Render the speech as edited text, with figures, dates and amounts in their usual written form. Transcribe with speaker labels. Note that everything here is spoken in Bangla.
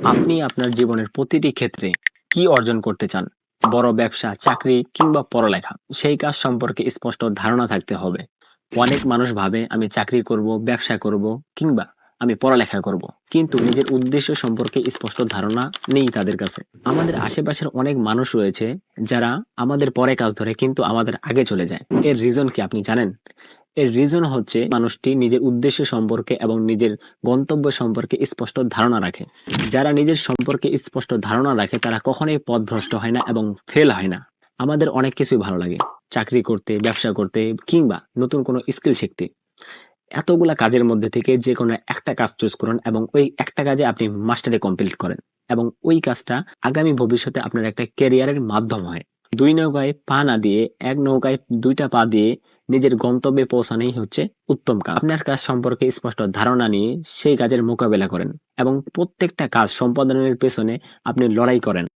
Speaker 1: আপনি আপনার জীবনের প্রতিটি ক্ষেত্রে কি অর্জন করতে চান? বড় ব্যবসা, চাকরি কিংবা পড়ালেখা? সেই কাজ সম্পর্কে স্পষ্ট ধারণা থাকতে হবে। অনেক মানুষ ভাবে আমি চাকরি করব, ব্যবসা করব কিংবা আমি পড়ালেখা করব। কিন্তু নিজের উদ্দেশ্য সম্পর্কে স্পষ্ট ধারণা নেই তাদের কাছে। আমাদের আশেপাশের অনেক মানুষ রয়েছে যারা আমাদের পরে কাজ ধরে কিন্তু আমাদের আগে চলে যায়। এর রিজন কি আপনি জানেন? এর রিজন হচ্ছে মানুষটি নিজের উদ্দেশ্য সম্পর্কে এবং নিজের গন্তব্য সম্পর্কে স্পষ্ট ধারণা রাখে। যারা নিজের সম্পর্কে স্পষ্ট ধারণা রাখে তারা কখনোই পথভ্রষ্ট হয় না এবং ফেল হয় না। আমাদের অনেক কিছুই ভালো লাগে, চাকরি করতে, ব্যবসা করতে কিংবা নতুন কোনো স্কিল শিখতে। এতগুলা কাজের মধ্যে থেকে যে কোনো একটা কাজ চুজ করুন এবং ওই একটা কাজে আপনি মাস্টারি কমপ্লিট করেন এবং ওই কাজটা আগামী ভবিষ্যতে আপনার একটা ক্যারিয়ারের মাধ্যম হয়। দুই নৌকায় পা না দিয়ে এক নৌকায় দুইটা পা দিয়ে নিজের গন্তব্যে পৌঁছানোই হচ্ছে উত্তম কাজ। আপনার কাজ সম্পর্কে স্পষ্ট ধারণা নিয়ে সেই কাজের মোকাবেলা করেন এবং প্রত্যেকটা কাজ সম্পাদনের পেছনে আপনি লড়াই করেন।